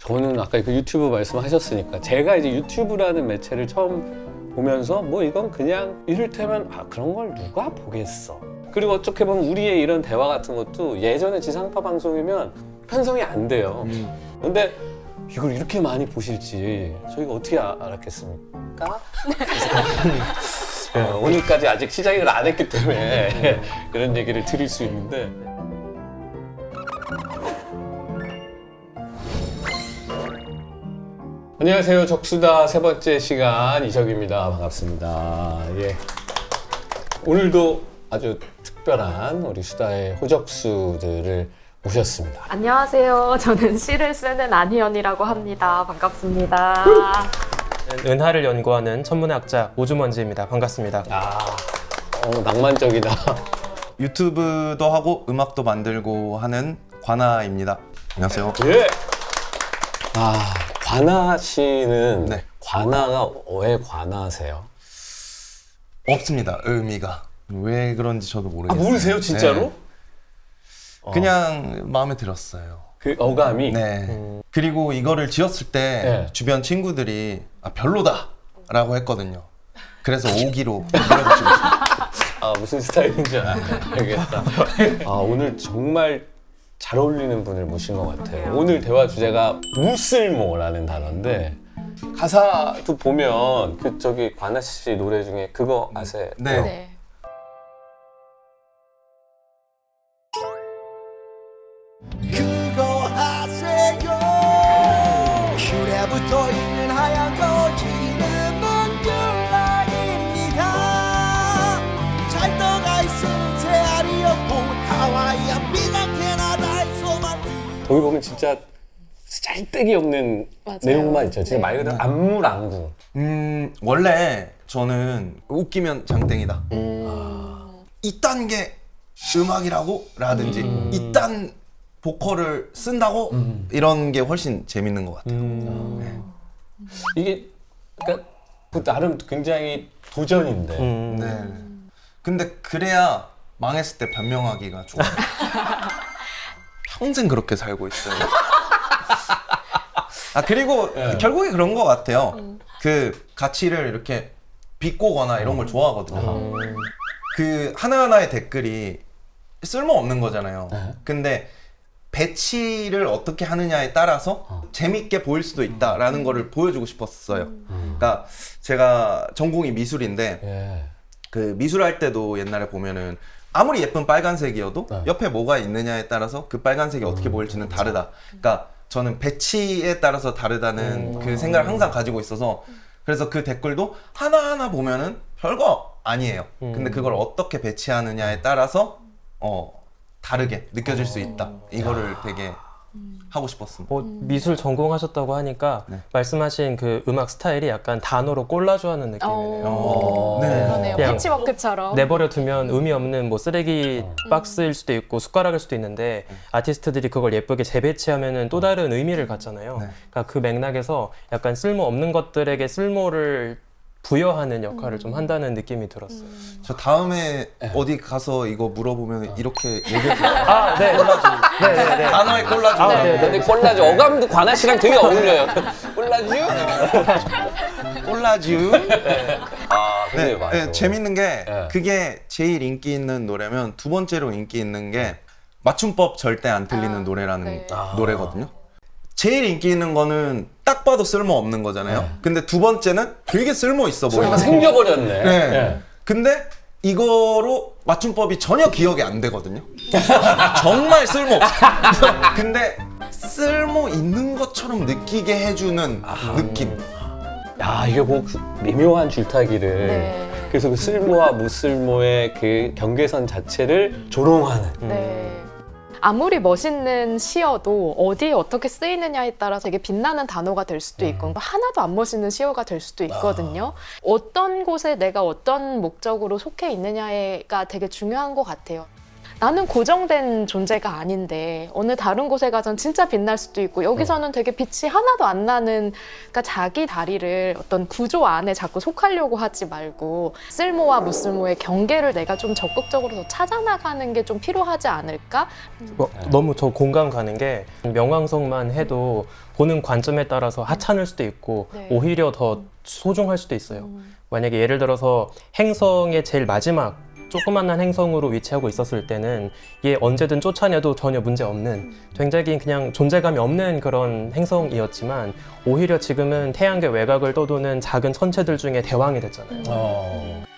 저는 아까 그 유튜브 말씀하셨으니까 제가 이제 유튜브라는 매체를 처음 보면서 뭐 이건 그냥 이를테면 그런 걸 누가 보겠어. 그리고 어떻게 보면 우리의 이런 대화 같은 것도 예전에 지상파 방송이면 편성이 안 돼요. 근데 이걸 이렇게 많이 보실지 저희가 어떻게 알았겠습니까? 오늘까지 아직 시작을 안 했기 때문에 그런 얘기를 드릴 수 있는데 안녕하세요. 적수다 세 번째 시간 이적입니다. 반갑습니다. 예. 오늘도 아주 특별한 우리 수다의 호적수들을 모셨습니다. 안녕하세요. 저는 시를 쓰는 안희연이라고 합니다. 반갑습니다. 은하를 연구하는 천문의 학자 오주먼지입니다. 반갑습니다. 낭만적이다. 유튜브도 하고 음악도 만들고 하는 관아입니다. 안녕하세요. 예. 관아 씨는 네. 관아가 왜 관아세요? 없습니다. 의미가. 왜 그런지 저도 모르겠어요. 모르세요, 진짜로? 네. 그냥 마음에 들었어요. 그 어감이? 네. 그리고 이거를 지었을 때 네. 주변 친구들이 별로다 라고 했거든요. 그래서 오기로 밀어붙이고 있습니다. 무슨 스타일인지 알겠다. 오늘 정말 잘 어울리는 분을 모신 것 같아요. 오늘 대화 주제가 무쓸모라는 단어인데 가사도 보면 저기 관아 씨 노래 중에 그거 아세요? 네. 네. 그거 하세요. 귤에 붙어있는 하얀 거지는 문줄락입니다. 찰떡아 있은 새알이었고 하와이안 비가 캐나다에서만. 거기 보면 진짜 짤데기 없는 맞아요. 내용만 있죠. 진짜 네. 말 그대로 안무랑구. 원래 저는 웃기면 장땡이다. 이딴 게 음악이라고? 라든지 이딴 보컬을 쓴다고? 이런 게 훨씬 재밌는 것 같아요. 네. 이게 그러니까 그 나름 굉장히 도전인데 네. 근데 그래야 망했을 때 변명하기가 좋아요. 평생 그렇게 살고 있어요. 그리고 결국에 그런 것 같아요. 그 가치를 이렇게 비꼬거나 이런 걸 좋아하거든요. 그 하나하나의 댓글이 쓸모없는 거잖아요. 근데 배치를 어떻게 하느냐에 따라서 재밌게 보일 수도 있다라는 거를 보여주고 싶었어요. 그러니까 제가 전공이 미술인데 예. 그 미술할 때도 옛날에 보면은 아무리 예쁜 빨간색이어도 옆에 뭐가 있느냐에 따라서 그 빨간색이 어떻게 보일지는 다르다. 그러니까 저는 배치에 따라서 다르다는 그 생각을 항상 가지고 있어서 그래서 그 댓글도 하나하나 보면은 별거 아니에요. 근데 그걸 어떻게 배치하느냐에 따라서 다르게 느껴질 수 있다. 이거를 되게 하고 싶었습니다. 미술 전공하셨다고 하니까 네. 말씀하신 그 음악 스타일이 약간 단어로 꼴라주하는 느낌이네요. 네. 그러네요. 그냥 패치워크처럼. 내버려 두면 의미 없는 뭐 쓰레기 박스일 수도 있고 숟가락일 수도 있는데 아티스트들이 그걸 예쁘게 재배치하면은 또 다른 의미를 갖잖아요. 네. 그러니까 그 맥락에서 약간 쓸모 없는 것들에게 쓸모를 부여하는 역할을 좀 한다는 느낌이 들었어요. 저 다음에 어디 가서 이거 물어보면 이렇게 얘기해 주세요. 네. 네네네. 단어에 꼴라주. 네. 근데 꼴라주 어감도 관아 씨랑 되게 어울려요. 꼴라주? 꼴라주. 근데 맞아. 재밌는 게 네. 그게 제일 인기 있는 노래면 두 번째로 인기 있는 게 맞춤법 절대 안 틀리는 노래라는 네. 노래거든요. 제일 인기 있는 거는 딱 봐도 쓸모 없는 거잖아요. 근데 두 번째는 되게 쓸모 있어 보여요. 약간 생겨버렸네. 네. 예. 근데 이거로 맞춤법이 전혀 기억이 안 되거든요. 정말 쓸모 없어. 근데 쓸모 있는 것처럼 느끼게 해주는 느낌. 이게 뭐 미묘한 줄타기를. 네. 그래서 그 쓸모와 무쓸모의 그 경계선 자체를 조롱하는. 네. 아무리 멋있는 시여도 어디에 어떻게 쓰이느냐에 따라 되게 빛나는 단어가 될 수도 있고 하나도 안 멋있는 시어가 될 수도 있거든요. 어떤 곳에 내가 어떤 목적으로 속해 있느냐가 되게 중요한 것 같아요. 나는 고정된 존재가 아닌데 어느 다른 곳에 가선 진짜 빛날 수도 있고 여기서는 되게 빛이 하나도 안 나는, 그러니까 자기 다리를 어떤 구조 안에 자꾸 속하려고 하지 말고 쓸모와 무쓸모의 경계를 내가 좀 적극적으로 더 찾아나가는 게 좀 필요하지 않을까? 너무 저 공감 가는 게 명왕성만 해도 보는 관점에 따라서 하찮을 수도 있고 네. 오히려 더 소중할 수도 있어요. 만약에 예를 들어서 행성의 제일 마지막 조그만한 행성으로 위치하고 있었을 때는 얘 언제든 쫓아내도 전혀 문제 없는 굉장히 그냥 존재감이 없는 그런 행성이었지만 오히려 지금은 태양계 외곽을 떠도는 작은 천체들 중에 대왕이 됐잖아요.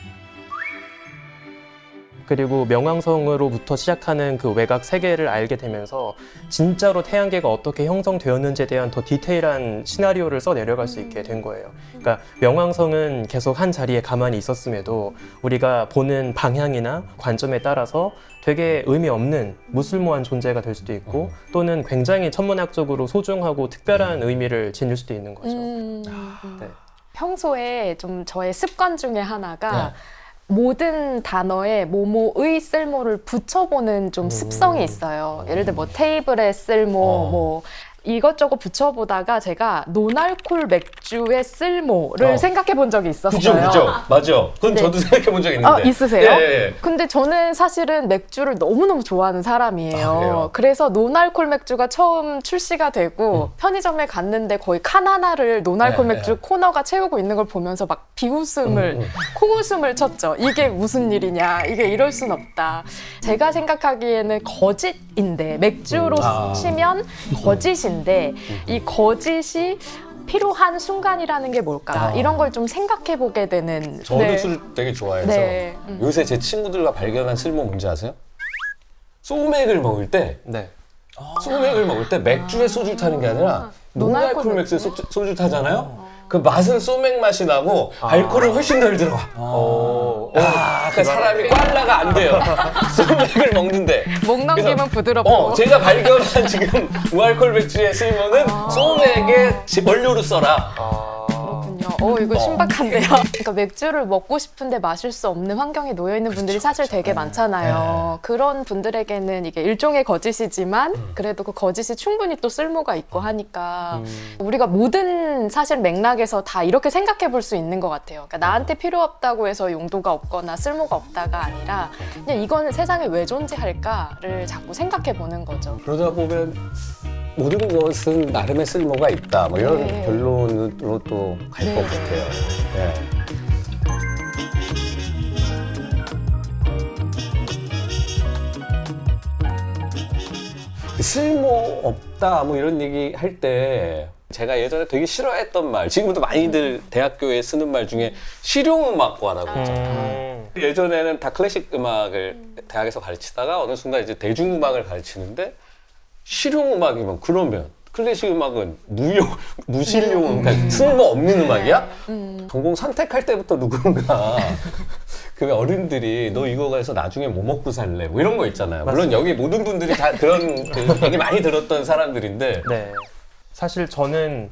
그리고 명왕성으로부터 시작하는 그 외곽 세계를 알게 되면서 진짜로 태양계가 어떻게 형성되었는지에 대한 더 디테일한 시나리오를 써 내려갈 수 있게 된 거예요. 그러니까 명왕성은 계속 한 자리에 가만히 있었음에도 우리가 보는 방향이나 관점에 따라서 되게 의미 없는 무쓸모한 존재가 될 수도 있고 또는 굉장히 천문학적으로 소중하고 특별한 의미를 지닐 수도 있는 거죠. 네. 평소에 좀 저의 습관 중에 하나가 모든 단어에 뭐뭐의 쓸모를 붙여보는 좀 습성이 있어요. 예를 들어 뭐 테이블의 쓸모, 뭐 이것저것 붙여보다가 제가 노알콜 맥주의 쓸모를 생각해 본 적이 있었어요. 그죠. 맞아. 그건 네. 저도 생각해 본 적 있는데. 있으세요? 예. 근데 저는 사실은 맥주를 너무너무 좋아하는 사람이에요. 그래요? 그래서 노알콜 맥주가 처음 출시가 되고 편의점에 갔는데 거의 칸 하나를 노알콜 네, 맥주 코너가 채우고 있는 걸 보면서 막 비웃음을, 콩웃음을 쳤죠. 이게 무슨 일이냐, 이게 이럴 순 없다. 제가 생각하기에는 거짓인데, 맥주로 치면 거짓인데 이 거짓이 필요한 순간이라는 게 뭘까? 이런 걸 좀 생각해 보게 되는. 저도 술 되게 좋아해서 네. 요새 제 친구들과 발견한 쓸모 뭔지 아세요? 소맥을 먹을 때 소맥을 먹을 때 맥주에 소주 타는 게 아니라 노알콜 맥주에 소주 타잖아요. 그 맛은 소맥 맛이 나고 알코올은 훨씬 덜 들어가. 그 사람이 꽐라가 안 돼요. 소맥을 먹는데. 목 넘기면 부드럽고. 제가 발견한 지금 무알콜 맥주의 쓸모는 소맥의 원료로 써라. 그렇군요. 이거 신박한데요. 그러니까 맥주를 먹고 싶은데 마실 수 없는 환경에 놓여 있는 분들이 사실 되게 많잖아요. 그런 분들에게는 이게 일종의 거짓이지만 그래도 그 거짓이 충분히 또 쓸모가 있고 하니까 우리가 모든 사실 맥락에서 다 이렇게 생각해 볼 수 있는 것 같아요. 그러니까 나한테 필요 없다고 해서 용도가 없거나 쓸모가 없다가 아니라 그냥 이거는 세상에 왜 존재할까를 자꾸 생각해 보는 거죠. 그러다 보면 모든 것은 나름의 쓸모가 있다. 뭐 이런 네. 결론으로 또 갈 것 네. 같아요. 네. 쓸모 없다 뭐 이런 얘기 할 때 제가 예전에 되게 싫어했던 말, 지금도 많이들 대학교에 쓰는 말 중에 실용음악과라고 있잖아요. 예전에는 다 클래식 음악을 대학에서 가르치다가 어느 순간 이제 대중음악을 가르치는데 실용음악이면 그러면 클래식 음악은 무실용, 그러니까 쓸모없는 음악이야? 전공 선택할 때부터 누군가 그 어른들이 너 이거 가서 나중에 뭐 먹고 살래? 뭐 이런 거 있잖아요. 물론 여기 모든 분들이 다 그런 그 얘기 많이 들었던 사람들인데 네. 사실 저는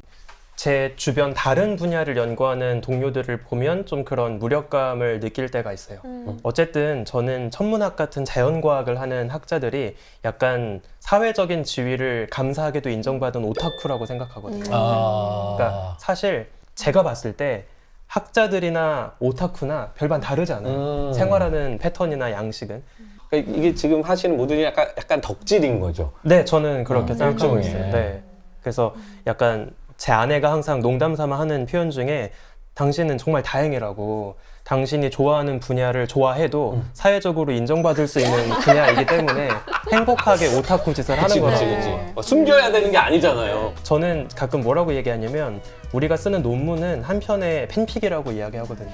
제 주변 다른 분야를 연구하는 동료들을 보면 좀 그런 무력감을 느낄 때가 있어요. 어쨌든 저는 천문학 같은 자연과학을 하는 학자들이 약간 사회적인 지위를 감사하게도 인정받은 오타쿠라고 생각하거든요. 그러니까 사실 제가 봤을 때 학자들이나 오타쿠나 별반 다르지 않아요. 생활하는 패턴이나 양식은. 그러니까 이게 지금 하시는 모든 게 약간 덕질인 거죠. 네, 저는 그렇게 생각하고 일종의. 있어요. 네. 그래서 약간 제 아내가 항상 농담 삼아 하는 표현 중에 당신은 정말 다행이라고, 당신이 좋아하는 분야를 좋아해도 사회적으로 인정받을 수 있는 분야이기 때문에 행복하게 오타쿠 짓을 하는 거죠. 숨겨야 되는 게 아니잖아요. 저는 가끔 뭐라고 얘기하냐면 우리가 쓰는 논문은 한편의 팬픽이라고 이야기하거든요.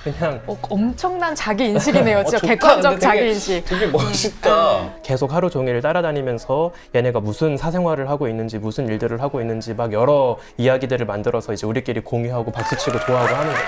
그냥 엄청난 자기 인식이네요. 진짜 좋다. 객관적 근데 자기 인식. 되게 멋있다. 계속 하루 종일 따라다니면서 얘네가 무슨 사생활을 하고 있는지, 무슨 일들을 하고 있는지 막 여러 이야기들을 만들어서 이제 우리끼리 공유하고 박수치고 좋아하고 하는 거죠.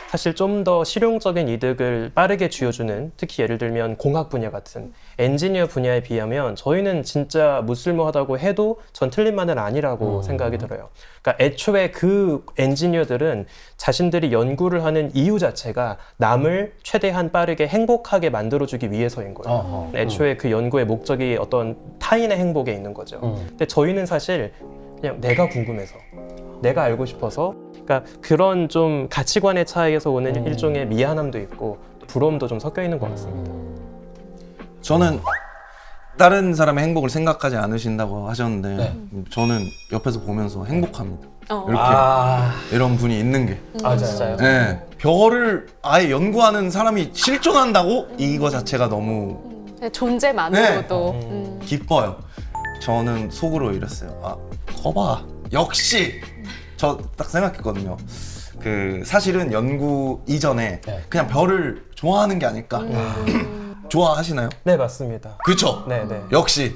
사실 좀 더 실용적인 이득을 빠르게 쥐어주는, 특히 예를 들면 공학 분야 같은 엔지니어 분야에 비하면 저희는 진짜 무쓸모하다고 해도 전 틀린 말은 아니라고 생각이 들어요. 그러니까 애초에 그 엔지니어들은 자신들이 연구를 하는 이유 자체가 남을 최대한 빠르게 행복하게 만들어주기 위해서인 거예요. 애초에 그 연구의 목적이 어떤 타인의 행복에 있는 거죠. 근데 저희는 사실 그냥 내가 궁금해서, 내가 알고 싶어서, 그러니까 그런 좀 가치관의 차이에서 오는 일종의 미안함도 있고 부러움도 좀 섞여 있는 것 같습니다. 저는 다른 사람의 행복을 생각하지 않으신다고 하셨는데 저는 옆에서 보면서 행복합니다. 이렇게 이런 분이 있는 게. 진짜요? 네, 별을 아예 연구하는 사람이 실존한다고? 이거 자체가 너무 존재만으로도 기뻐요. 저는 속으로 이랬어요. 아, 거봐. 역시 저 딱 생각했거든요. 그 사실은 연구 이전에 그냥 별을 좋아하는 게 아닐까. 좋아하시나요? 네, 맞습니다. 그렇죠. 네, 네. 역시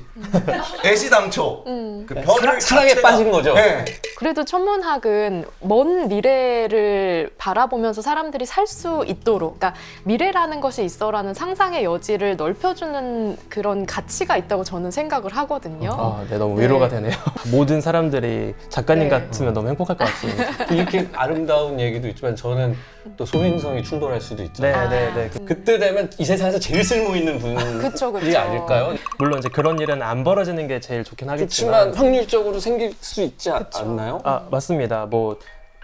애시당초 그 별을 사랑에 자체가- 빠진 거죠. 네. 그래도 천문학은 먼 미래를 바라보면서 사람들이 살 수 있도록, 그러니까 미래라는 것이 있어라는 상상의 여지를 넓혀주는 그런 가치가 있다고 저는 생각을 하거든요. 네, 너무 위로가 되네요. 모든 사람들이 작가님 네. 같으면 너무 행복할 것 같습니다. 이렇게 아름다운 얘기도 있지만 저는 또 소행성이 충돌할 수도 네, 있잖아요. 네, 네. 그때 되면 이 세상에서 제일 쓸모 있는 분이 그쵸, 그쵸. 아닐까요? 물론 이제 그런 일은 안 벌어지는 게 제일 좋긴 그렇지만 하겠지만. 확률적으로 생길 수 있지 않나요? 맞습니다. 뭐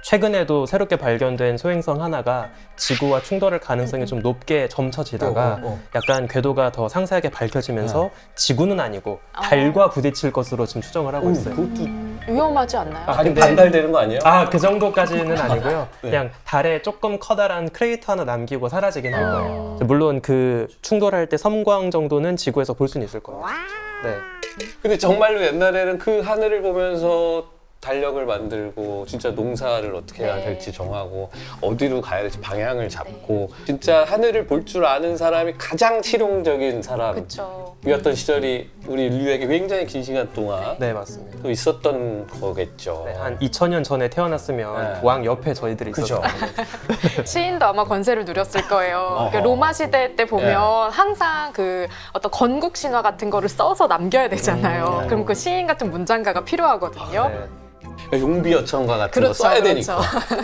최근에도 새롭게 발견된 소행성 하나가 지구와 충돌할 가능성이 좀 높게 점쳐지다가 약간 궤도가 더 상세하게 밝혀지면서 지구는 아니고 달과 부딪힐 것으로 지금 추정을 하고 있어요. 그것도 위험하지 않나요? 다리 근데- 반달되는 거 아니에요? 그 정도까지는 아니고요. 그냥 달에 조금 커다란 크레이터 하나 남기고 사라지긴 할 거예요. 물론 그 충돌할 때 섬광 정도는 지구에서 볼 수는 있을 거예요. 네. 근데 정말로 옛날에는 그 하늘을 보면서 달력을 만들고 진짜 농사를 어떻게 해야 될지 정하고 어디로 가야 될지 방향을 잡고 진짜 하늘을 볼 줄 아는 사람이 가장 실용적인 그쵸. 사람이었던 시절이 우리 인류에게 굉장히 긴 시간 동안 네, 맞습니다. 또 있었던 거겠죠. 네, 한 2000년 전에 태어났으면 네. 왕 옆에 저희들이 그죠. 있었어요. 시인도 아마 권세를 누렸을 거예요. 그러니까 로마 시대 때 보면 항상 그 어떤 건국 신화 같은 거를 써서 남겨야 되잖아요. 그럼 그 시인 같은 문장가가 필요하거든요. 네. 용비어천가 같은 그렇죠, 거 써야 그렇죠. 되니까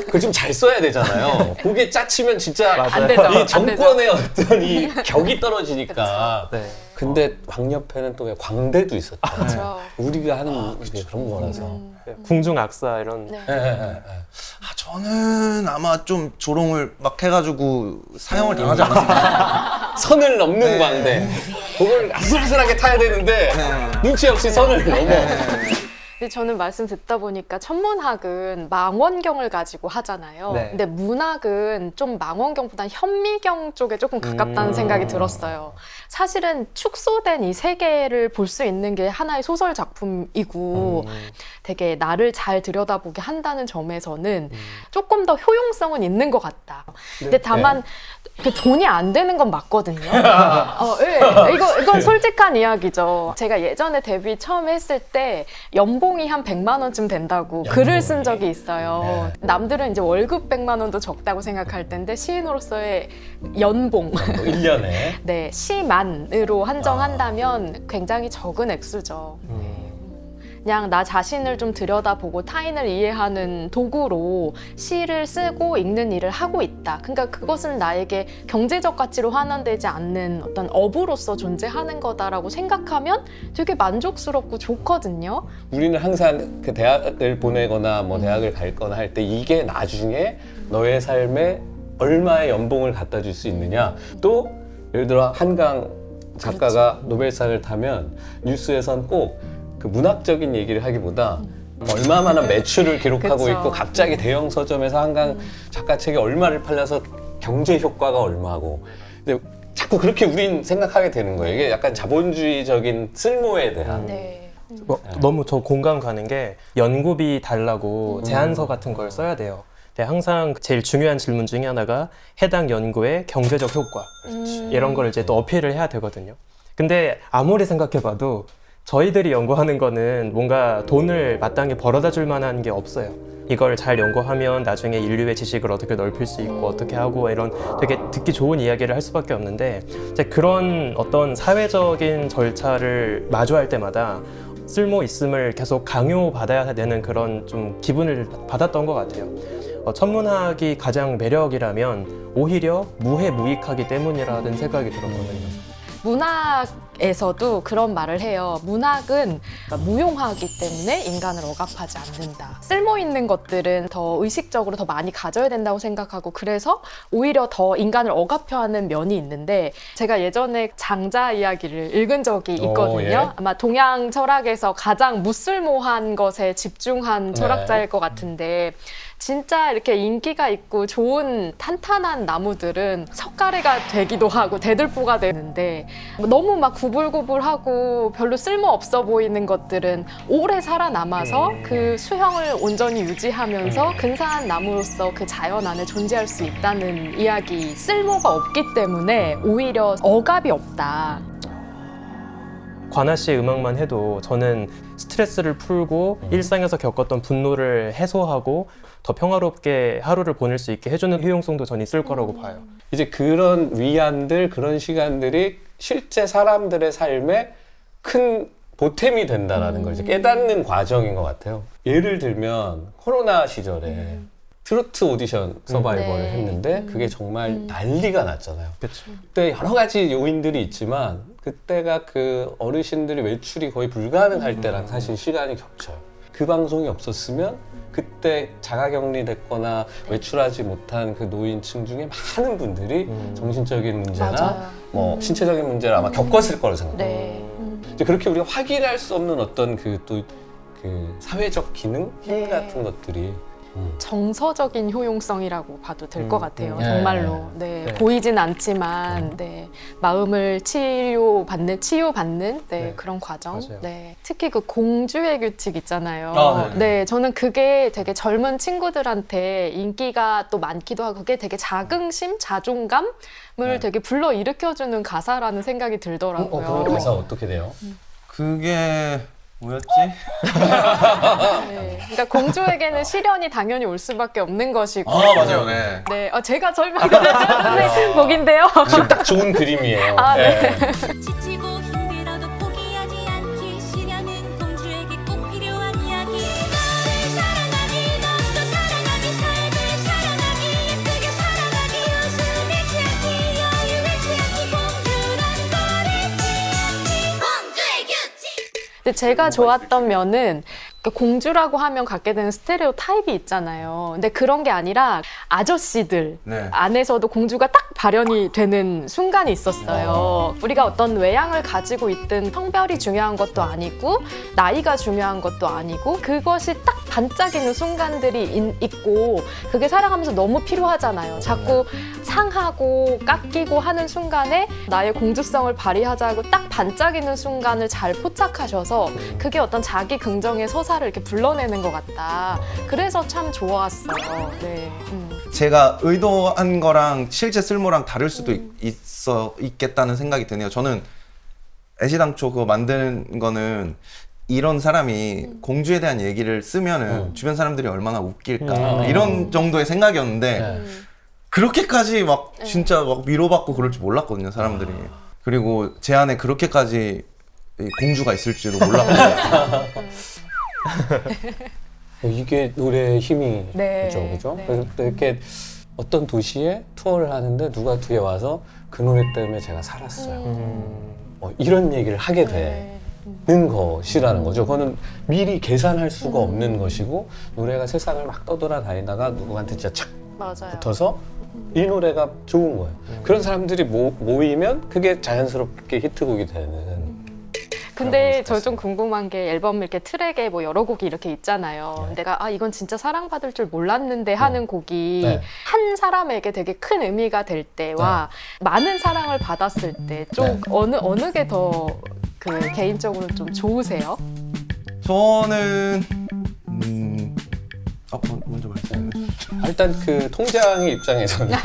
그걸 좀 잘 써야 되잖아요. 그게 짜치면 진짜 안 되죠. 이 정권의 어떤 이 격이 떨어지니까. 네. 근데 왕 옆에는 또 왜 광대도 있었죠. 그렇죠. 우리가 하는 게 그런 거라서. 궁중악사 이런. 네. 예, 예, 예. 저는 아마 좀 조롱을 막 해가지고 사형을 당하지 않았을까. 선을 넘는 네. 광대. 그걸 아슬아슬하게 타야 되는데 눈치 없이 선을 넘어. 근데 저는 말씀 듣다 보니까 천문학은 망원경을 가지고 하잖아요. 네. 근데 문학은 좀 망원경보다는 현미경 쪽에 조금 가깝다는 생각이 들었어요. 사실은 축소된 이 세계를 볼 수 있는 게 하나의 소설 작품이고 되게 나를 잘 들여다보게 한다는 점에서는 조금 더 효용성은 있는 것 같다. 근데 다만 그 돈이 안 되는 건 맞거든요. 예. 이건 솔직한 이야기죠. 제가 예전에 데뷔 처음 했을 때 연봉이 한 100만 원쯤 된다고 글을 쓴 적이 있어요. 남들은 이제 월급 100만 원도 적다고 생각할 텐데 시인으로서의 연봉 1년에. 네, 시만으로 한정한다면 굉장히 적은 액수죠. 그냥 나 자신을 좀 들여다보고 타인을 이해하는 도구로 시를 쓰고 읽는 일을 하고 있다. 그러니까 그것은 나에게 경제적 가치로 환원되지 않는 어떤 업으로서 존재하는 거다라고 생각하면 되게 만족스럽고 좋거든요. 우리는 항상 그 대학을 보내거나 뭐 대학을 갈거나 할 때 이게 나중에 너의 삶에 얼마의 연봉을 갖다 줄 수 있느냐. 또 예를 들어 한강 작가가 노벨상을 타면 뉴스에선 꼭 그 문학적인 얘기를 하기보다 얼마만한 매출을 기록하고 그쵸. 있고 갑자기 대형 서점에서 한강 작가 책이 얼마를 팔려서 경제 효과가 얼마고. 근데 자꾸 그렇게 우린 생각하게 되는 거예요. 이게 약간 자본주의적인 쓸모에 대한. 네. 너무 저 공감 가는 게 연구비 달라고 제안서 같은 걸 써야 돼요. 근데 항상 제일 중요한 질문 중에 하나가 해당 연구의 경제적 효과 이런 걸 이제 또 어필을 해야 되거든요. 근데 아무리 생각해봐도 저희들이 연구하는 거는 뭔가 돈을 마땅히 벌어다 줄 만한 게 없어요. 이걸 잘 연구하면 나중에 인류의 지식을 어떻게 넓힐 수 있고 어떻게 하고 이런 되게 듣기 좋은 이야기를 할 수밖에 없는데 이제 그런 어떤 사회적인 절차를 마주할 때마다 쓸모 있음을 계속 강요받아야 되는 그런 좀 기분을 받았던 것 같아요. 천문학이 가장 매력이라면 오히려 무해무익하기 때문이라는 생각이 들었거든요. 문학에서도 그런 말을 해요. 문학은 무용하기 때문에 인간을 억압하지 않는다. 쓸모 있는 것들은 더 의식적으로 더 많이 가져야 된다고 생각하고 그래서 오히려 더 인간을 억압해하는 면이 있는데 제가 예전에 장자 이야기를 읽은 적이 있거든요. 예. 아마 동양 철학에서 가장 무쓸모한 것에 집중한 철학자일 것 같은데 진짜 이렇게 인기가 있고 좋은 탄탄한 나무들은 석가래가 되기도 하고 대들보가 되는데 너무 막 구불구불하고 별로 쓸모 없어 보이는 것들은 오래 살아남아서 그 수형을 온전히 유지하면서 근사한 나무로서 그 자연 안에 존재할 수 있다는 이야기. 쓸모가 없기 때문에 오히려 억압이 없다. 관아 씨의 음악만 해도 저는 스트레스를 풀고 일상에서 겪었던 분노를 해소하고 더 평화롭게 하루를 보낼 수 있게 해주는 효용성도 전 있을 거라고 봐요. 이제 그런 위안들, 그런 시간들이 실제 사람들의 삶에 큰 보탬이 된다라는 걸 이제 깨닫는 과정인 것 같아요. 예를 들면 코로나 시절에 트로트 오디션 서바이벌을 네. 했는데 그게 정말 난리가 났잖아요. 그렇죠. 그때 여러 가지 요인들이 있지만 그때가 그 어르신들이 외출이 거의 불가능할 때랑 사실 시간이 겹쳐요. 그 방송이 없었으면 그때 자가격리됐거나 외출하지 못한 그 노인층 중에 많은 분들이 정신적인 문제나 맞아요. 뭐 신체적인 문제를 아마 겪었을 거라고 생각해요. 네. 이제 그렇게 우리가 확인할 수 없는 어떤 그 또 그 사회적 기능, 힘 네. 같은 것들이 정서적인 효용성이라고 봐도 될 것 같아요. 네. 정말로. 네. 네. 보이진 않지만 네. 마음을 치유받는 네. 네. 그런 과정. 맞아요. 네. 특히 그 공주의 규칙 있잖아요. 아, 네. 네. 저는 그게 되게 젊은 친구들한테 인기가 또 많기도 하고 그게 되게 자긍심, 자존감을 되게 불러일으켜주는 가사라는 생각이 들더라고요. 그런 가사 어떻게 돼요? 그게 뭐였지? 네. 그러니까 공주에게는 시련이 당연히 올 수밖에 없는 것이고. 아 맞아요, 네. 네, 제가 설명드리는 곡인데요. 지금 딱 좋은 그림이에요. 아, 네. 지치고 힘들어도 포기하지 않기 시련은 공주에게 꼭 필요한 이야기 너를 사랑하니 너도 사랑하니 삶을 사랑하니 예쁘게 살아가기 웃음잃지 않기 여유잃지 않기 공주란 거랬지 공주의 규칙. 근데 제가 좋았던 면은 공주라고 하면 갖게 되는 스테레오 타입이 있잖아요. 근데 그런 게 아니라 아저씨들 네. 안에서도 공주가 딱 발현이 되는 순간이 있었어요. 우리가 어떤 외양을 가지고 있든 성별이 중요한 것도 아니고 나이가 중요한 것도 아니고 그것이 딱 반짝이는 순간들이 있고 그게 살아가면서 너무 필요하잖아요. 자꾸 상하고 깎이고 하는 순간에 나의 공주성을 발휘하자고 딱 반짝이는 순간을 잘 포착하셔서 그게 어떤 자기 긍정의 서사를 이렇게 불러내는 것 같다. 그래서 참 좋았어요. 네. 제가 의도한 거랑 실제 쓸모랑 다를 수도 있겠다는 생각이 드네요. 저는 애시당초 그거 만드는 거는 이런 사람이 공주에 대한 얘기를 쓰면은 주변 사람들이 얼마나 웃길까 이런 정도의 생각이었는데 네. 그렇게까지 막 진짜 막 위로받고 그럴 줄 몰랐거든요, 사람들이. 그리고 제 안에 그렇게까지 이 공주가 있을 줄도 몰랐거든요. 이게 노래의 힘이 네. 그죠? 네. 그래서 또 이렇게 어떤 도시에 투어를 하는데 누가 뒤에 와서 그 노래 때문에 제가 살았어요. 이런 얘기를 하게 네. 되는 것이라는 거죠. 그거는 미리 계산할 수가 없는 것이고 노래가 세상을 막 떠돌아다니다가 누구한테 진짜 착 맞아요. 붙어서 이 노래가 좋은 거예요. 그런 사람들이 모이면 그게 자연스럽게 히트곡이 되는. 근데 저 좀 궁금한 게 앨범 이렇게 트랙에 뭐 여러 곡이 이렇게 있잖아요. 네. 내가 이건 진짜 사랑받을 줄 몰랐는데 하는 곡이 네. 한 사람에게 되게 큰 의미가 될 때와 많은 사랑을 받았을 때 좀 어느 게 더 그 개인적으로 좀 좋으세요? 저는 먼저 말씀해 주세요. 일단 그 통장의 입장에서는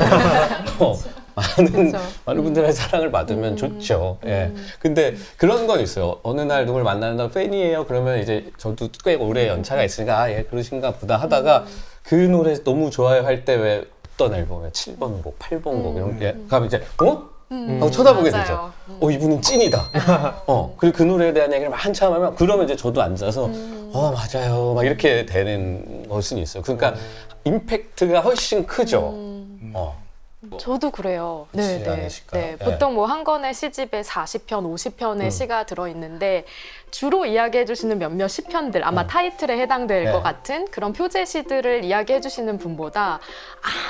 많은 분들의 사랑을 받으면 좋죠. 예. 근데 그런 건 있어요. 어느 날 누굴 만나는다 팬이에요. 그러면 이제 저도 꽤 오래 연차가 있으니까 아, 예, 그러신가 보다 하다가 그 노래 너무 좋아요 할 때 왜 어떤 앨범에 7번 곡, 8번 곡 이런 게 가면 이제 하고 쳐다보게 맞아요. 되죠. 이분은 찐이다. 그리고 그 노래에 대한 얘기를 한참 하면 그러면 이제 저도 앉아서 맞아요. 막 이렇게 되는 것은 있어요. 그러니까 임팩트가 훨씬 크죠. 저도 그래요. 그렇지 네, 않으실까요? 네. 네. 보통 뭐 한 권의 시집에 40편, 50편의 시가 들어있는데 주로 이야기해 주시는 몇몇 시편들 아마 타이틀에 해당될 네. 것 같은 그런 표제 시들을 이야기해 주시는 분보다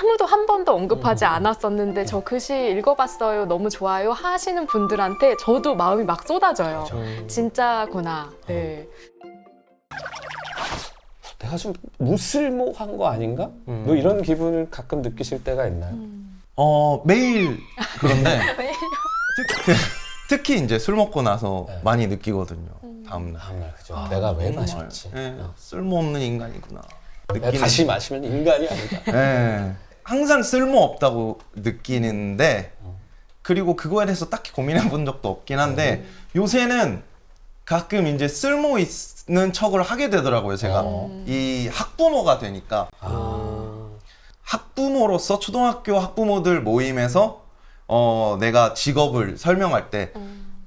아무도 한 번도 언급하지 않았었는데 저 그 시 읽어봤어요. 너무 좋아요 하시는 분들한테 저도 마음이 막 쏟아져요. 진짜구나. 네. 내가 좀 무쓸모한 거 아닌가? 뭐 이런 기분을 가끔 느끼실 때가 있나요? 매일 그런데 특히 이제 술 먹고 나서 많이 느끼거든요. 다음날. 정말 그죠. 내가 왜 정말, 마셨지? 쓸모없는 인간이구나. 내가 다시 마시면 인간이 아니다. 항상 쓸모없다고 느끼는데 그리고 그거에 대해서 딱히 고민해 본 적도 없긴 한데 요새는 가끔 이제 쓸모 있는 척을 하게 되더라고요. 제가 이 학부모가 되니까 학부모로서 초등학교 학부모들 모임에서 내가 직업을 설명할 때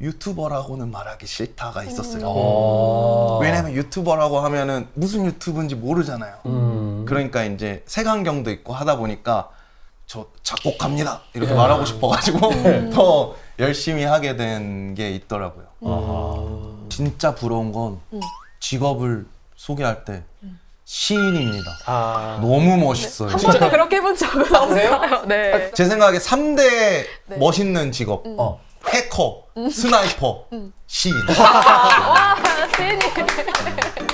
유튜버라고는 말하기 싫다가 있었어요. 왜냐면 유튜버라고 하면은 무슨 유튜브인지 모르잖아요. 그러니까 이제 색안경도 있고 하다 보니까 저 작곡합니다 이렇게 말하고 싶어가지고 더 열심히 하게 된 게 있더라고요. 진짜 부러운 건 직업을 소개할 때 시인입니다. 너무 멋있어요. 한 번도 그렇게 해본 적은 없어요. 네. 제 생각에 3대 네. 멋있는 직업 해커, 스나이퍼, 시인. 와, 시인이.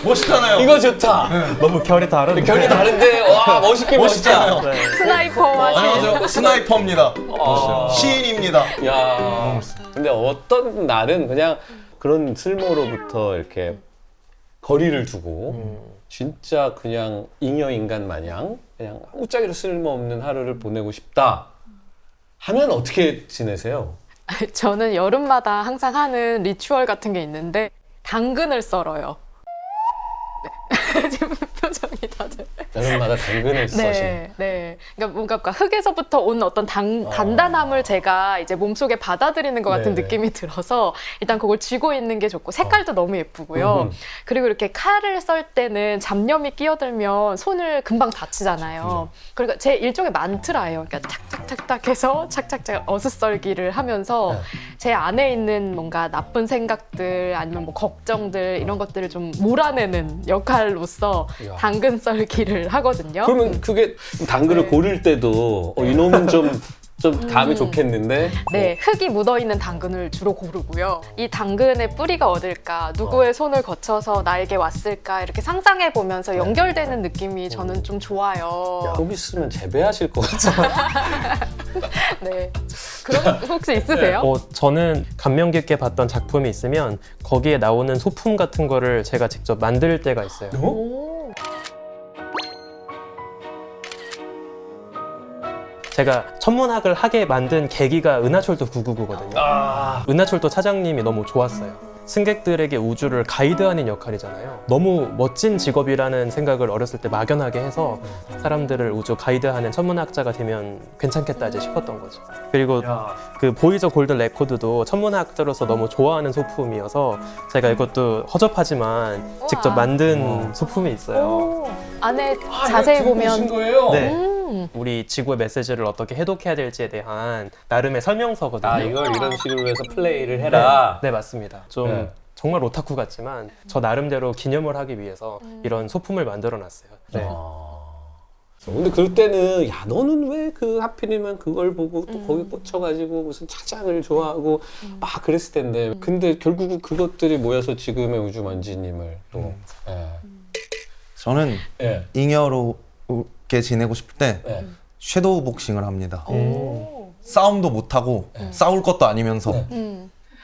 멋있잖아요. 이거 좋다. 너무 결이 다른데. 결이 다른데 와 멋있게 멋있잖아요. 네. 스나이퍼와 시인. 안녕하세요. 스나이퍼입니다. 시인입니다. 야. 근데 어떤 날은 그냥 그런 쓸모로부터 이렇게 거리를 두고 진짜 그냥 잉여 인간 마냥 그냥 아무짝에도 쓸모없는 하루를 보내고 싶다 하면 어떻게 지내세요? 저는 여름마다 항상 하는 리추얼 같은 게 있는데 당근을 썰어요. 네. 지금 표정이 다들. 여름마다 당근을 써신. 네, 네. 그러니까 뭔가 흙에서부터 온 어떤 단단함을 제가 이제 몸속에 받아들이는 것 같은 네. 느낌이 들어서 일단 그걸 쥐고 있는 게 좋고 색깔도 너무 예쁘고요. 그리고 이렇게 칼을 썰 때는 잡념이 끼어들면 손을 금방 다치잖아요. 그러니까 제 일종의 만트라예요. 그러니까 착착착착 해서 착착착 어슷썰기를 하면서 네. 제 안에 있는 뭔가 나쁜 생각들 아니면 뭐 걱정들 이런 것들을 좀 몰아내는 역할로서 이야. 당근 썰기를 하거든요. 그러면 그게 당근을 네. 고를 때도 이놈은 좀 감이 좋겠는데 네, 흙이 묻어있는 당근을 주로 고르고요. 이 당근의 뿌리가 어딜까, 누구의 손을 거쳐서 나에게 왔을까 이렇게 상상해 보면서 연결되는 느낌이 저는 좀 좋아요. 좀 있으면 재배하실 것 같아요. 네, 그런 혹시 있으세요? 저는 감명 깊게 봤던 작품이 있으면 거기에 나오는 소품 같은 거를 제가 직접 만들 때가 있어요. 오. 제가 천문학을 하게 만든 계기가 은하철도 999거든요. 은하철도 차장님이 너무 좋았어요. 승객들에게 우주를 가이드하는 역할이잖아요. 너무 멋진 직업이라는 생각을 어렸을 때 막연하게 해서 사람들을 우주 가이드하는 천문학자가 되면 괜찮겠다 이제 싶었던 거죠. 그리고 그 보이저 골든 레코드도 천문학자로서 너무 좋아하는 소품이어서 제가 이것도 허접하지만 직접 만든 소품이 있어요. 오. 안에 자세히 보면 거예요? 네. 우리 지구의 메시지를 어떻게 해독해야 될지에 대한 나름의 설명서거든요. 이걸 이런 식으로 해서 플레이를 해라. 네, 맞습니다. 좀 네. 정말 오타쿠 같지만 저 나름대로 기념을 하기 위해서 이런 소품을 만들어 놨어요. 네. 근데 그럴 때는 야 너는 왜 그 하필이면 그걸 보고 또 거기 꽂혀가지고 무슨 차장을 좋아하고 막 그랬을 텐데 근데 결국은 그것들이 모여서 지금의 우주먼지님을 또 저는 예. 잉여롭게 지내고 싶을 때 예. 섀도우 복싱을 합니다. 오. 싸움도 못하고 싸울 것도 아니면서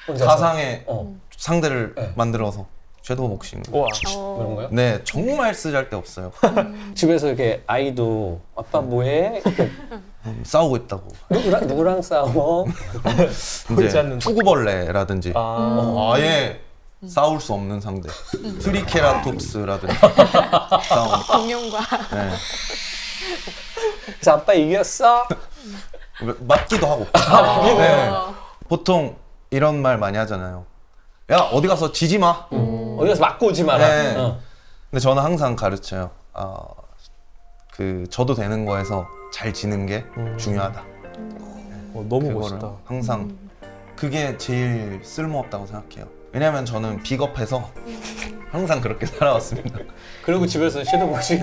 혼자서? 가상의 어. 상대를 만들어서 섀도우 복싱. 우와. 그런 거요? 네, 정말 쓰잘데 없어요. 집에서 이렇게 아이도 아빠 뭐해? 이렇게 싸우고 있다고. 누구랑 싸워? 보이지 이제 않는 투구벌레라든지 아, 아예 싸울 수 없는 상대. 트리케라톱스라든지 싸움. 공룡과 네. 그래서 아빠 이겼어? 맞기도 하고. 네. 보통 이런 말 많이 하잖아요. 야 어디 가서 지지 마. 어디 가서 맞고 오지 마라. 네. 어. 근데 저는 항상 가르쳐요. 그 저도 되는 거에서 잘 지는 게 중요하다. 너무 그거를 멋있다. 항상 그게 제일 쓸모없다고 생각해요. 왜냐면 저는 비겁해서 항상 그렇게 살아왔습니다. 그리고 집에서 섀도우 복싱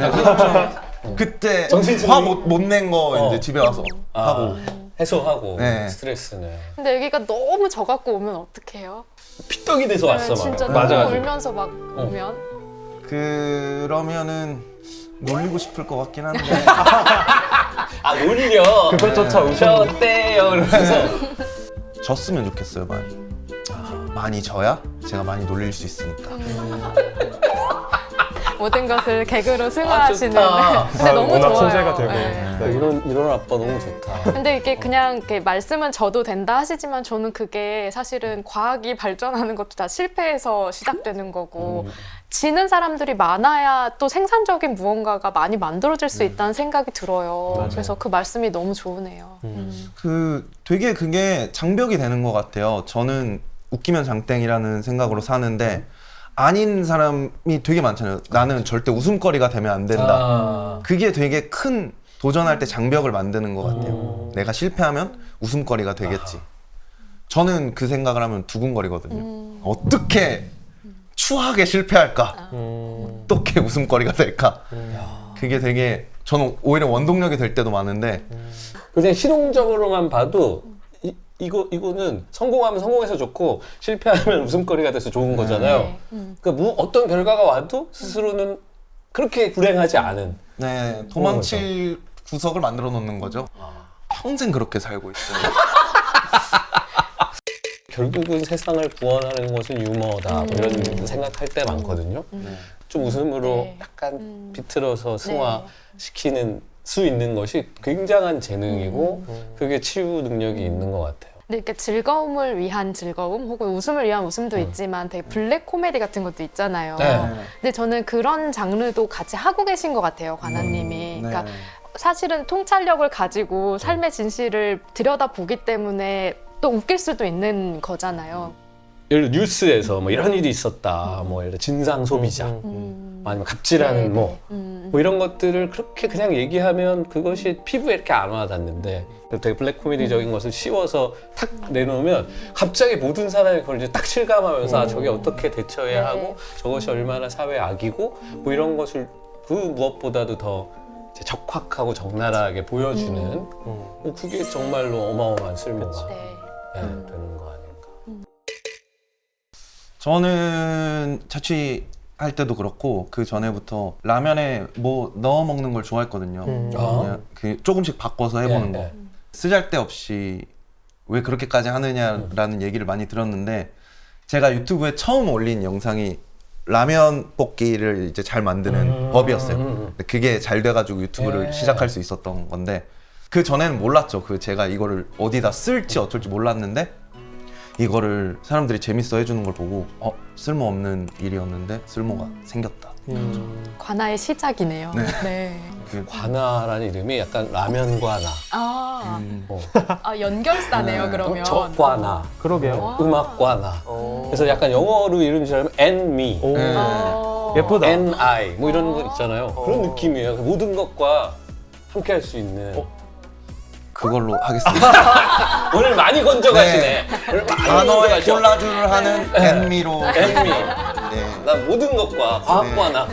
그때 정신승리? 화 못 낸 거 이제 집에 와서 아, 하고 해소하고 네. 스트레스는 근데 애기가 너무 져갖고 오면 어떡해요? 피떡이 돼서 왔어. 진짜 막. 너무 맞아가지고. 울면서 막 오면 그러면은 놀리고 싶을 것 같긴 한데 아 놀려. 그것조차 웃었대요. 그러면서 졌으면 좋겠어요. 많이 져야 제가 많이 놀릴 수 있으니까. 모든 것을 개그로 승화하시는. 좋다. 근데 너무 워낙 좋아요. 소재가 되고. 네. 이런 아빠 너무 좋다. 근데 이게 그냥 이렇게 말씀은 져도 된다 하시지만 저는 그게 사실은 과학이 발전하는 것도 다 실패해서 시작되는 거고 지는 사람들이 많아야 또 생산적인 무언가가 많이 만들어질 수 있다는 생각이 들어요. 맞아요. 그래서 그 말씀이 너무 좋으네요. 그 되게 그게 장벽이 되는 것 같아요. 저는 웃기면 장땡이라는 생각으로 사는데 아닌 사람이 되게 많잖아요. 나는 절대 웃음거리가 되면 안 된다. 아. 그게 되게 큰 도전할 때 장벽을 만드는 것 같아요. 내가 실패하면 웃음거리가 되겠지. 저는 그 생각을 하면 두근거리거든요. 어떻게 추하게 실패할까? 어떻게 웃음거리가 될까? 그게 되게 저는 오히려 원동력이 될 때도 많은데 그냥 실용적으로만 봐도 이거는 성공하면 성공해서 좋고 실패하면 웃음거리가 돼서 좋은 거잖아요. 그러니까 어떤 결과가 와도 스스로는 그렇게 불행하지 않은. 네, 도망칠 구석을 만들어 놓는 거죠. 평생 그렇게 살고 있어요. 결국은 세상을 구원하는 것은 유머다. 뭐 이런 생각할 때 많거든요. 좀 웃음으로 네. 약간 비틀어서 승화시키는 수 있는 것이 굉장한 재능이고 그게 치유 능력이 있는 것 같아요. 근데 이렇게 즐거움을 위한 즐거움 혹은 웃음을 위한 웃음도 있지만 되게 블랙 코미디 같은 것도 있잖아요. 네. 근데 저는 그런 장르도 같이 하고 계신 것 같아요, 관아님이. 그러니까 네. 사실은 통찰력을 가지고 삶의 진실을 들여다보기 때문에 또 웃길 수도 있는 거잖아요. 예를 들어 뉴스에서 뭐 이런 일이 있었다. 뭐 예를 들어 진상 소비자. 아니면 갑질하는 뭐 이런 것들을 그렇게 그냥 얘기하면 그것이 피부에 이렇게 안 와닿는데 되게 블랙 코미디적인 것을 씌워서 탁 내놓으면 갑자기 모든 사람이 그걸 이제 딱 실감하면서 아, 저게 어떻게 대처해야 하고 저것이 얼마나 사회 악이고 뭐 이런 것을 그 무엇보다도 더 이제 적확하고 적나라하게 보여주는 뭐 그게 정말로 어마어마한 쓸모가 되는 거 아닌가. 저는 자취할 때도 그렇고 그 전에부터 라면에 뭐 넣어 먹는 걸 좋아했거든요. 그냥 그 조금씩 바꿔서 해보는 거. 쓰잘데없이 왜 그렇게까지 하느냐라는 얘기를 많이 들었는데 제가 유튜브에 처음 올린 영상이 라면 볶기를 이제 잘 만드는 법이었어요. 근데 그게 잘 돼가지고 유튜브를 시작할 수 있었던 건데 그 전에는 몰랐죠. 그 제가 이거를 어디다 쓸지 어쩔지 몰랐는데 이거를 사람들이 재밌어 해주는 걸 보고 쓸모없는 일이었는데 쓸모가 생겼다. 관아의 시작이네요. 네. 관아라는 이름이 약간 라면과 나, 아, 연결사네요, 그러면. 적과 나, 그러게요. 음악과 나. 그래서 약간 영어로 이름 지으면 and me, 오. 네. 예쁘다. and I 뭐 이런 거 있잖아요. 그런 느낌이에요. 모든 것과 함께 할 수 있는. 그걸로 하겠습니다. 오늘 많이 건져가시네. 오늘 많이 단어의 건져가셔. 콜라주를 하는 앤미로. and me. 네. 난 모든 것과 과학과 나.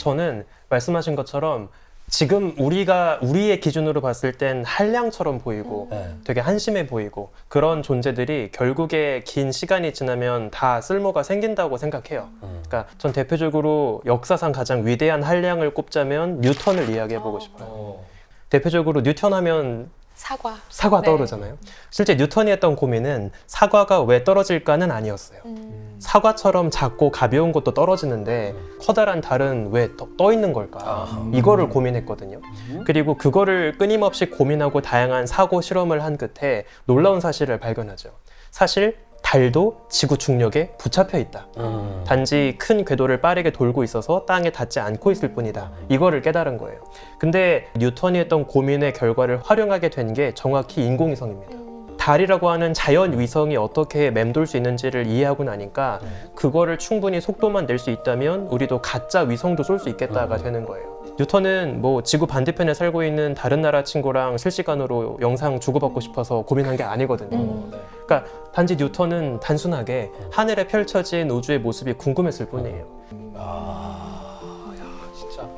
저는 말씀하신 것처럼 지금 우리의 기준으로 봤을 땐 한량처럼 보이고 되게 한심해 보이고 그런 존재들이 결국에 긴 시간이 지나면 다 쓸모가 생긴다고 생각해요. 그러니까 전 대표적으로 역사상 가장 위대한 한량을 꼽자면 뉴턴을 이야기해보고 싶어요. 대표적으로 뉴턴 하면 사과. 네. 떠오르잖아요. 실제 뉴턴이 했던 고민은 사과가 왜 떨어질까는 아니었어요. 사과처럼 작고 가벼운 것도 떨어지는데 커다란 달은 왜 떠 있는 걸까? 이거를 고민했거든요. 그리고 그거를 끊임없이 고민하고 다양한 사고 실험을 한 끝에 놀라운 사실을 발견하죠. 사실 달도 지구 중력에 붙잡혀 있다. 단지 큰 궤도를 빠르게 돌고 있어서 땅에 닿지 않고 있을 뿐이다. 이거를 깨달은 거예요. 근데 뉴턴이 했던 고민의 결과를 활용하게 된 게 정확히 인공위성입니다. 달이라고 하는 자연 위성이 어떻게 맴돌 수 있는지를 이해하고 나니까 그거를 충분히 속도만 낼 수 있다면 우리도 가짜 위성도 쏠 수 있겠다가 되는 거예요. 뉴턴은 뭐 지구 반대편에 살고 있는 다른 나라 친구랑 실시간으로 영상 주고받고 싶어서 고민한 게 아니거든요. 그러니까 단지 뉴턴은 단순하게 하늘에 펼쳐진 우주의 모습이 궁금했을 뿐이에요. 진짜.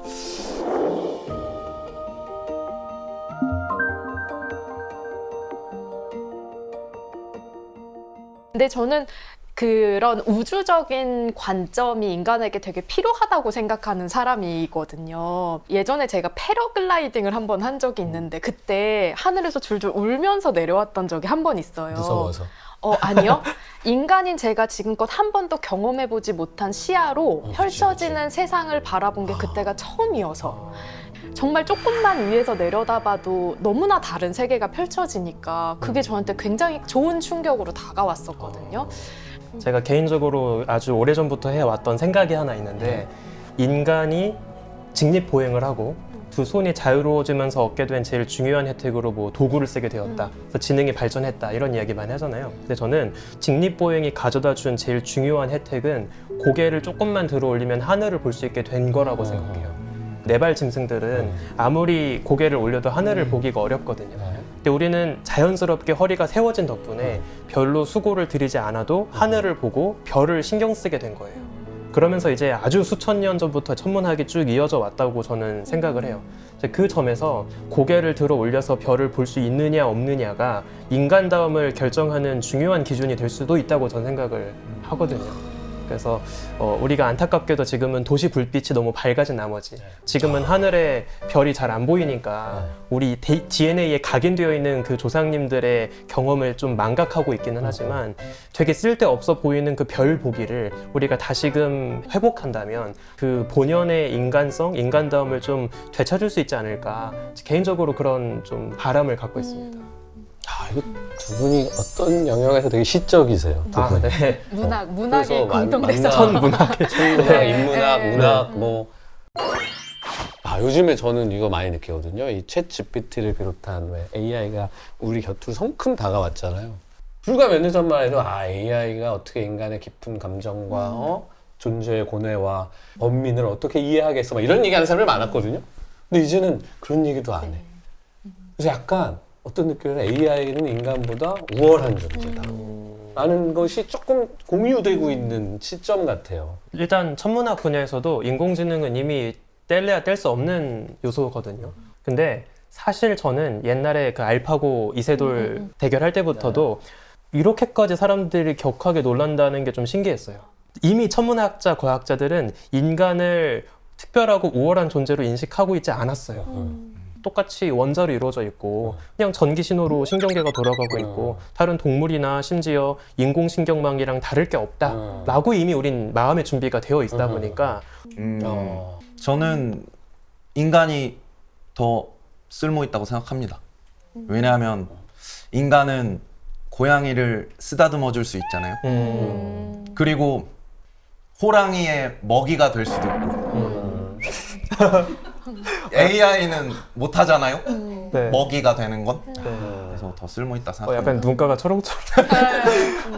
근데 저는 그런 우주적인 관점이 인간에게 되게 필요하다고 생각하는 사람이거든요. 예전에 제가 패러글라이딩을 한번 한 적이 있는데 그때 하늘에서 줄줄 울면서 내려왔던 적이 한 번 있어요. 무서워서. 아니요. 인간인 제가 지금껏 한 번도 경험해보지 못한 시야로 펼쳐지는 세상을 바라본 게 그때가 처음이어서 정말 조금만 위에서 내려다봐도 너무나 다른 세계가 펼쳐지니까 그게 저한테 굉장히 좋은 충격으로 다가왔었거든요. 제가 개인적으로 아주 오래전부터 해왔던 생각이 하나 있는데 인간이 직립보행을 하고 두 손이 자유로워지면서 얻게 된 제일 중요한 혜택으로 뭐 도구를 쓰게 되었다. 그래서 지능이 발전했다. 이런 이야기 많이 하잖아요. 근데 저는 직립보행이 가져다 준 제일 중요한 혜택은 고개를 조금만 들어 올리면 하늘을 볼 수 있게 된 거라고 생각해요. 네발 짐승들은 아무리 고개를 올려도 하늘을 보기가 어렵거든요. 근데 우리는 자연스럽게 허리가 세워진 덕분에 별로 수고를 들이지 않아도 하늘을 보고 별을 신경 쓰게 된 거예요. 그러면서 이제 아주 수천 년 전부터 천문학이 쭉 이어져 왔다고 저는 생각을 해요. 그 점에서 고개를 들어 올려서 별을 볼 수 있느냐 없느냐가 인간다움을 결정하는 중요한 기준이 될 수도 있다고 저는 생각을 하거든요. 그래서 우리가 안타깝게도 지금은 도시 불빛이 너무 밝아진 나머지 지금은 하늘에 별이 잘 안 보이니까 우리 DNA에 각인되어 있는 그 조상님들의 경험을 좀 망각하고 있기는 하지만 되게 쓸데없어 보이는 그 별 보기를 우리가 다시금 회복한다면 그 본연의 인간성, 인간다움을 좀 되찾을 수 있지 않을까 개인적으로 그런 좀 바람을 갖고 있습니다. 이거 두 분이 어떤 영역에서 되게 시적이세요. 두 분. 네. 문학의 공통대상. 천문학, 천문학, 인문학, 네. 문학 요즘에 저는 이거 많이 느끼거든요. 이 챗 GPT를 비롯한 왜 AI가 우리 곁으로 성큼 다가왔잖아요. 불과 몇 년 전만 해도 AI가 어떻게 인간의 깊은 감정과 존재의 고뇌와 범민을 어떻게 이해하겠어 막 이런 얘기하는 사람이 많았거든요. 근데 이제는 그런 얘기도 안 해. 그래서 약간 어떤 느낌은 AI는 인간보다 우월한 존재다 라는 것이 조금 공유되고 있는 시점 같아요. 일단 천문학 분야에서도 인공지능은 이미 뗄래야 뗄 수 없는 요소거든요. 근데 사실 저는 옛날에 그 알파고 이세돌 대결할 때부터도 이렇게까지 사람들이 격하게 놀란다는 게 좀 신기했어요. 이미 천문학자, 과학자들은 인간을 특별하고 우월한 존재로 인식하고 있지 않았어요. 똑같이 원자로 이루어져 있고 그냥 전기 신호로 신경계가 돌아가고 있고 다른 동물이나 심지어 인공신경망이랑 다를 게 없다 라고 이미 우린 마음의 준비가 되어 있다 보니까 저는 인간이 더 쓸모있다고 생각합니다. 왜냐하면 인간은 고양이를 쓰다듬어 줄 수 있잖아요. 그리고 호랑이의 먹이가 될 수도 있고 AI는 못 하잖아요. 네. 먹이가 되는 건. 네. 그래서 더 쓸모있다 생각합니다. 약간 눈가가 초롱초롱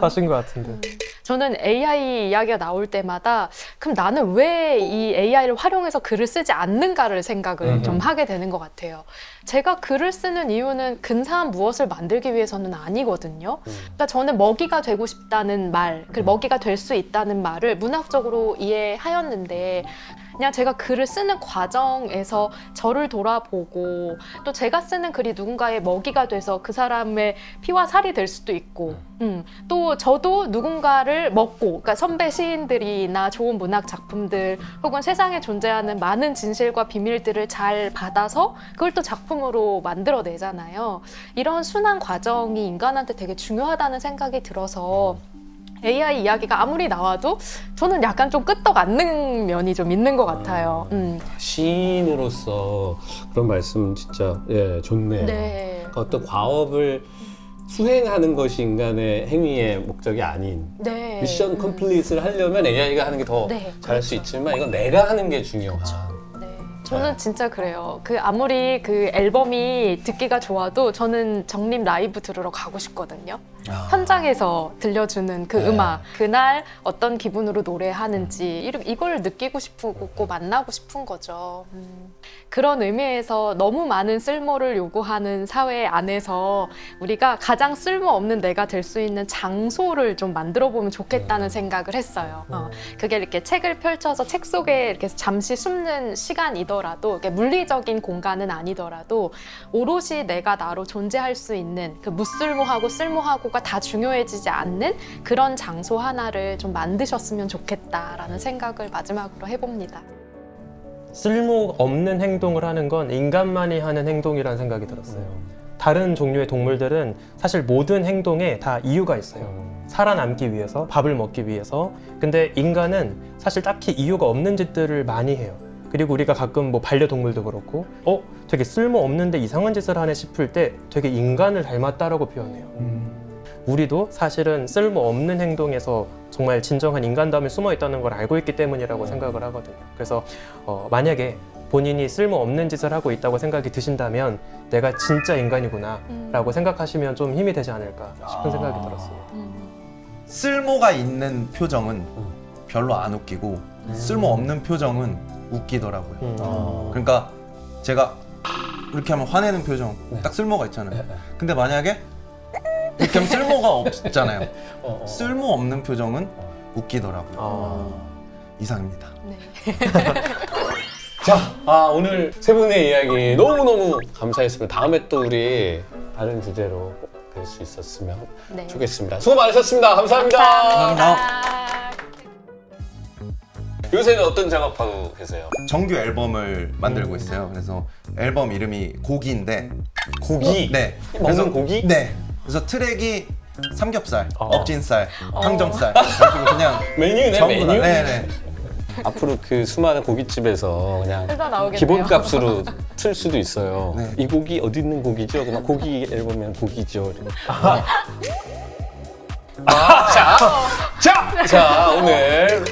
하신 것 같은데. 저는 AI 이야기가 나올 때마다 그럼 나는 왜 이 AI를 활용해서 글을 쓰지 않는가를 생각을 좀 하게 되는 것 같아요. 제가 글을 쓰는 이유는 근사한 무엇을 만들기 위해서는 아니거든요. 그러니까 저는 먹이가 되고 싶다는 말, 먹이가 될 수 있다는 말을 문학적으로 이해하였는데 그냥 제가 글을 쓰는 과정에서 저를 돌아보고 또 제가 쓰는 글이 누군가의 먹이가 돼서 그 사람의 피와 살이 될 수도 있고 또 저도 누군가를 먹고 그러니까 선배 시인들이나 좋은 문학 작품들 혹은 세상에 존재하는 많은 진실과 비밀들을 잘 받아서 그걸 또 작품으로 만들어내잖아요. 이런 순환 과정이 인간한테 되게 중요하다는 생각이 들어서 AI 이야기가 아무리 나와도 저는 약간 좀 끄떡 않는 면이 좀 있는 것 같아요. 시인으로서 그런 말씀 진짜 예 좋네요. 네. 그러니까 어떤 과업을 수행하는 것이 인간의 행위의 목적이 아닌 네. 미션 컴플릿을 하려면 AI가 하는 게 더 네, 잘할 수 그렇죠. 있지만 이건 내가 하는 게 중요한. 네. 저는 진짜 그래요. 그 아무리 그 앨범이 듣기가 좋아도 저는 정림 라이브 들으러 가고 싶거든요. 현장에서 들려주는 그 네. 음악, 그날 어떤 기분으로 노래하는지 이걸 느끼고 싶고 만나고 싶은 거죠. 그런 의미에서 너무 많은 쓸모를 요구하는 사회 안에서 우리가 가장 쓸모없는 내가 될 수 있는 장소를 좀 만들어 보면 좋겠다는 생각을 했어요. 그게 이렇게 책을 펼쳐서 책 속에 이렇게 잠시 숨는 시간이더라도 이렇게 물리적인 공간은 아니더라도 오롯이 내가 나로 존재할 수 있는 그 무쓸모하고 쓸모하고가 다 중요해지지 않는 그런 장소 하나를 좀 만드셨으면 좋겠다라는 생각을 마지막으로 해봅니다. 쓸모없는 행동을 하는 건 인간만이 하는 행동이라는 생각이 들었어요. 다른 종류의 동물들은 사실 모든 행동에 다 이유가 있어요. 살아남기 위해서, 밥을 먹기 위해서. 근데 인간은 사실 딱히 이유가 없는 짓들을 많이 해요. 그리고 우리가 가끔 뭐 반려동물도 그렇고 되게 쓸모없는데 이상한 짓을 하네 싶을 때 되게 인간을 닮았다라고 표현해요. 우리도 사실은 쓸모없는 행동에서 정말 진정한 인간다움이 숨어 있다는 걸 알고 있기 때문이라고 생각을 하거든요. 그래서 만약에 본인이 쓸모없는 짓을 하고 있다고 생각이 드신다면 내가 진짜 인간이구나 라고 생각하시면 좀 힘이 되지 않을까 싶은 생각이 들었습니다. 쓸모가 있는 표정은 별로 안 웃기고 쓸모없는 표정은 웃기더라고요. 그러니까 제가 이렇게 하면 화내는 표정 딱 쓸모가 있잖아요. 근데 만약에 이렇게 하면 쓸모가 없잖아요. 쓸모없는 표정은 웃기더라고요. 이상입니다. 네. 자, 오늘 세 분의 이야기 너무너무 감사했습니다. 다음에 또 우리 다른 주제로 뵐 수 있었으면 네. 좋겠습니다. 수고 많으셨습니다. 감사합니다. 감사합니다. 요새는 어떤 작업하고 계세요? 정규 앨범을 만들고 있어요. 그래서 앨범 이름이 고기인데 고기? 네. 먹는 고기? 네. 그래서 트랙이 삼겹살, 어. 업진살, 항정살 그리고 그냥 메뉴네, 전부 다. 메뉴? 네네. 앞으로 그 수많은 고깃집에서 그냥 회사 나오겠네요. 기본값으로 틀 수도 있어요. 네. 이 고기 어디 있는 고기죠? 그냥 고기 앨범이면 고기죠. 자, 오늘